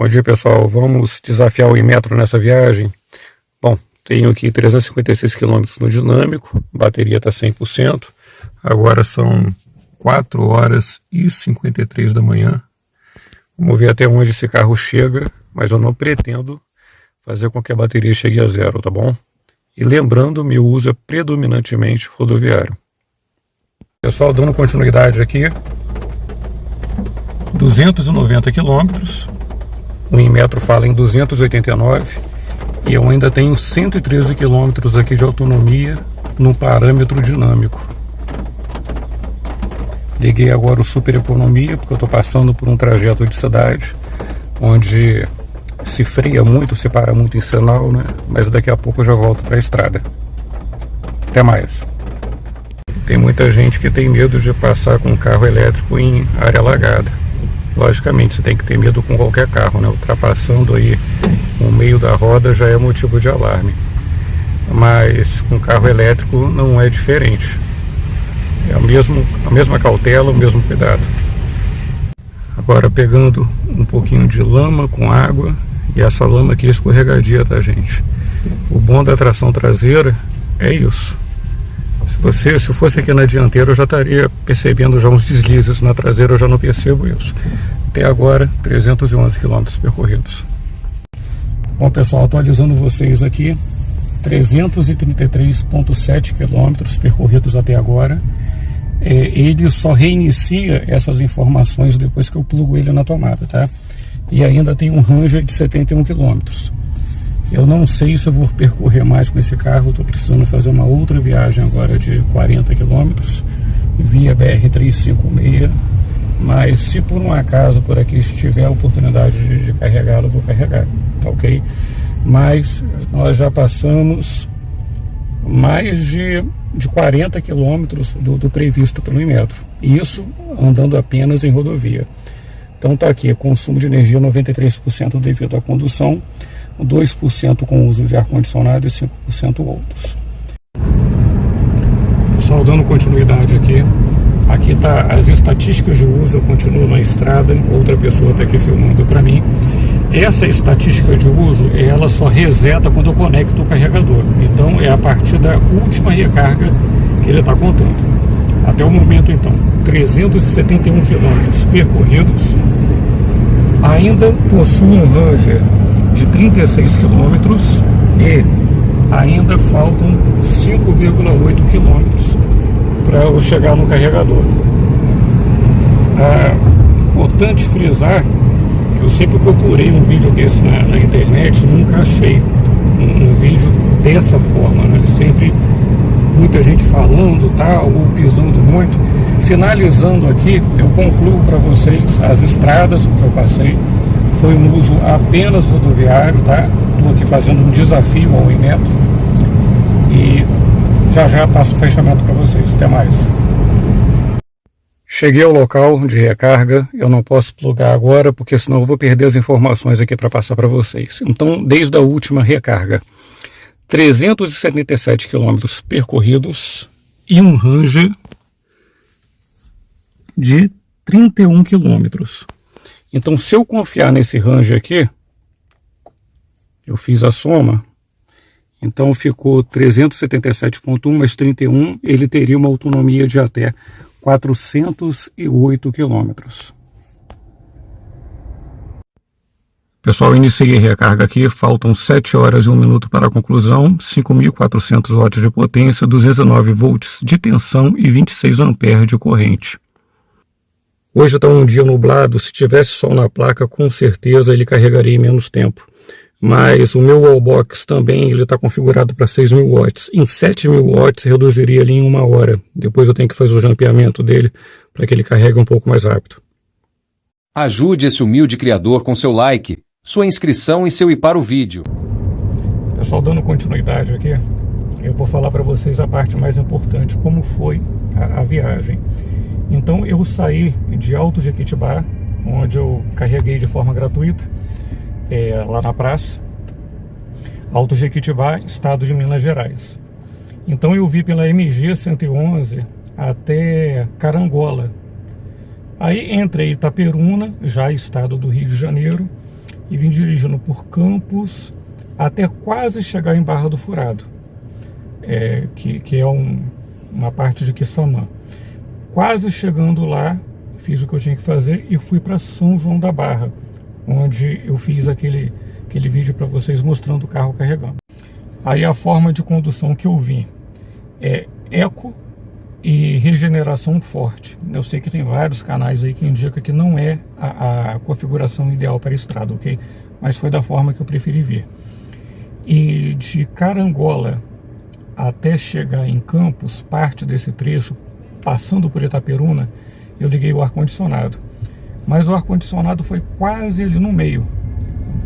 Bom dia, pessoal. Vamos desafiar o Inmetro nessa viagem? Bom, tenho aqui 356 km no dinâmico, a bateria está 100%. Agora são 4 horas e 53 da manhã. Vamos ver até onde esse carro chega, mas eu não pretendo fazer com que a bateria chegue a zero, tá bom? E lembrando, meu uso é predominantemente rodoviário. Pessoal, dando continuidade aqui, 290 quilômetros. O Inmetro fala em 289 e eu ainda tenho 113 quilômetros aqui de autonomia no parâmetro dinâmico. Liguei agora o Super Economia porque eu estou passando por um trajeto de cidade onde se freia muito, se para muito em sinal, né? Mas daqui a pouco eu já volto para a estrada. Até mais. Tem muita gente que tem medo de passar com um carro elétrico em área alagada. Logicamente, você tem que ter medo com qualquer carro, né? Ultrapassando aí no meio da roda já é motivo de alarme. Mas com carro elétrico não é diferente. É a mesma cautela, o mesmo cuidado. Agora pegando um pouquinho de lama com água. E essa lama aqui é escorregadia, tá, gente? O bom da tração traseira é isso. Se fosse aqui na dianteira eu já estaria percebendo já uns deslizes, na traseira eu já não percebo isso. Até agora 311 km percorridos. Bom, pessoal, atualizando vocês aqui, 333,7 km percorridos até agora. Ele só reinicia essas informações depois que eu plugo ele na tomada, tá? E ainda tem um Ranger de 71 km. Eu não sei se eu vou percorrer mais com esse carro, estou precisando fazer uma outra viagem agora de 40 km via BR-356, mas se por um acaso por aqui estiver a oportunidade de carregá-lo, eu vou carregar, tá ok? Mas nós já passamos mais de 40 km do previsto pelo Inmetro, isso andando apenas em rodovia. Então está aqui, consumo de energia 93% devido à condução, 2% com uso de ar-condicionado e 5% outros. Pessoal, dando continuidade aqui está as estatísticas de uso. Eu continuo na estrada, outra pessoa está aqui filmando para mim. Essa estatística de uso, ela só reseta quando eu conecto o carregador. Então é a partir da última recarga que ele está contando. Até o momento, então, 371 quilômetros percorridos. Ainda possui um Ranger de 36 quilômetros e ainda faltam 5,8 quilômetros para eu chegar no carregador. É importante frisar que eu sempre procurei um vídeo desse na internet, nunca achei um vídeo dessa forma, né? Sempre muita gente falando, tal, ou pisando muito. Finalizando aqui, eu concluo para vocês as estradas que eu passei. Foi um uso apenas rodoviário, tá? Estou aqui fazendo um desafio ao Inmetro e já passo o fechamento para vocês. Até mais. Cheguei ao local de recarga, eu não posso plugar agora porque senão eu vou perder as informações aqui para passar para vocês. Então, desde a última recarga, 377 quilômetros percorridos e um Ranger de 31 quilômetros. Então, se eu confiar nesse Ranger aqui, eu fiz a soma, então ficou 377,1 mais 31, ele teria uma autonomia de até 408 quilômetros. Pessoal, iniciei a recarga aqui, faltam 7 horas e 1 minuto para a conclusão, 5.400 watts de potência, 209 volts de tensão e 26 amperes de corrente. Hoje está um dia nublado, se tivesse sol na placa, com certeza ele carregaria em menos tempo. Mas o meu wallbox também está configurado para 6.000 watts. Em 7.000 watts reduziria ali em 1 hora. Depois eu tenho que fazer o jampeamento dele para que ele carregue um pouco mais rápido. Ajude esse humilde criador com seu like, sua inscrição e seu ir para o vídeo. Pessoal, dando continuidade aqui, eu vou falar para vocês a parte mais importante, como foi a viagem. Então eu saí de Alto Jequitibá, onde eu carreguei de forma gratuita, lá na praça, Alto Jequitibá, estado de Minas Gerais. Então eu vi pela MG 111 até Carangola. Aí entrei em Itaperuna, já estado do Rio de Janeiro, e vim dirigindo por Campos até quase chegar em Barra do Furado, que é uma parte de Quissamã. Quase chegando lá, fiz o que eu tinha que fazer e fui para São João da Barra, onde eu fiz aquele vídeo para vocês mostrando o carro carregando. Aí a forma de condução que eu vi é eco e regeneração forte. Eu sei que tem vários canais aí que indicam que não é a configuração ideal para a estrada, ok? Mas foi da forma que eu preferi vir. E de Carangola até chegar em Campos, parte desse trecho, passando por Itaperuna, eu liguei o ar-condicionado. Mas o ar-condicionado foi quase ali no meio,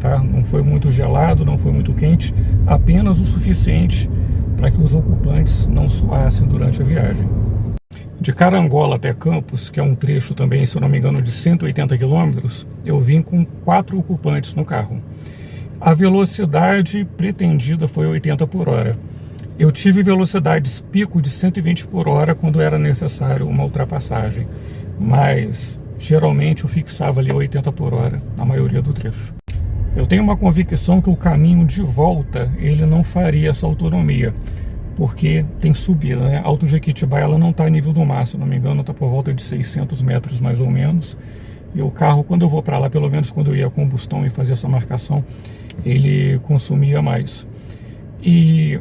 tá? Não foi muito gelado, não foi muito quente, apenas o suficiente para que os ocupantes não suassem durante a viagem. De Carangola até Campos, que é um trecho também, se eu não me engano, de 180 km, eu vim com 4 ocupantes no carro. A velocidade pretendida foi 80 por hora. Eu tive velocidades pico de 120 por hora quando era necessário uma ultrapassagem, mas geralmente eu fixava ali 80 por hora na maioria do trecho. Eu tenho uma convicção que o caminho de volta ele não faria essa autonomia, porque tem subida, né? Alto Jequitibá ela não está a nível do mar, se não me engano, está por volta de 600 metros mais ou menos. E o carro, quando eu vou para lá, pelo menos quando eu ia a combustão e fazia essa marcação, ele consumia mais. E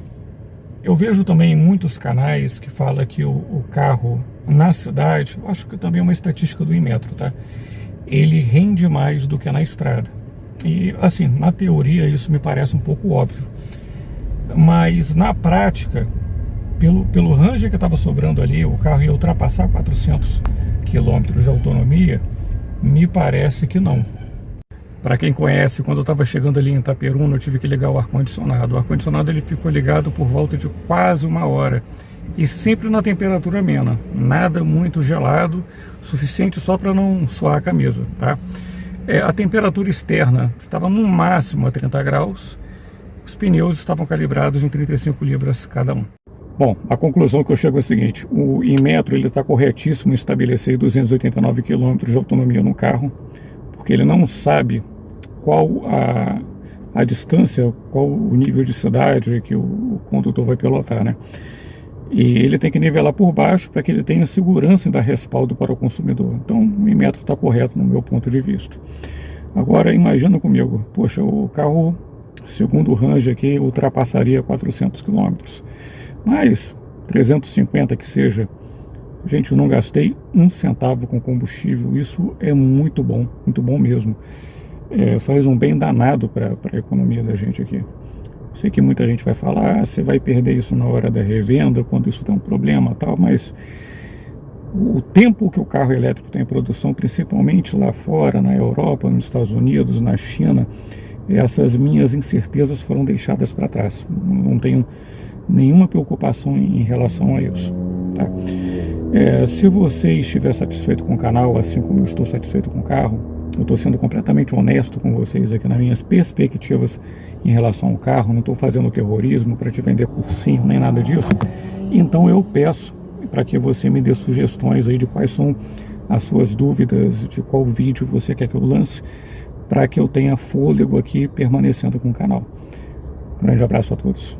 eu vejo também muitos canais que falam que o carro na cidade, acho que também é uma estatística do Inmetro, tá? Ele rende mais do que na estrada. E assim, na teoria isso me parece um pouco óbvio. Mas na prática, pelo range que estava sobrando ali, o carro ia ultrapassar 400 km de autonomia, me parece que não. Para quem conhece, quando eu estava chegando ali em Itaperuna, eu tive que ligar o ar-condicionado. O ar-condicionado ele ficou ligado por volta de quase 1 hora. E sempre na temperatura amena. Nada muito gelado, suficiente só para não suar a camisa, tá? A temperatura externa estava no máximo a 30 graus. Os pneus estavam calibrados em 35 libras cada um. Bom, a conclusão que eu chego é a seguinte. O Inmetro está corretíssimo em estabelecer 289 km de autonomia no carro, porque ele não sabe qual a distância, qual o nível de cidade que o condutor vai pilotar, né? E ele tem que nivelar por baixo para que ele tenha segurança e dar respaldo para o consumidor. Então o Inmetro está correto no meu ponto de vista. Agora imagina comigo, poxa, o carro, segundo o range aqui, ultrapassaria 400 km. Mas 350 que seja, gente, eu não gastei 1 centavo com combustível. Isso é muito bom mesmo. Faz um bem danado para a economia da gente aqui. Sei que muita gente vai falar, você vai perder isso na hora da revenda, quando isso tem um problema e tal, mas o tempo que o carro elétrico tem em produção, principalmente lá fora, na Europa, nos Estados Unidos, na China, essas minhas incertezas foram deixadas para trás. Não tenho nenhuma preocupação em relação a isso, tá? Se você estiver satisfeito com o canal, assim como eu estou satisfeito com o carro, eu estou sendo completamente honesto com vocês aqui nas minhas perspectivas em relação ao carro, não estou fazendo terrorismo para te vender cursinho, nem nada disso. Então eu peço para que você me dê sugestões aí de quais são as suas dúvidas, de qual vídeo você quer que eu lance, para que eu tenha fôlego aqui permanecendo com o canal. Um grande abraço a todos.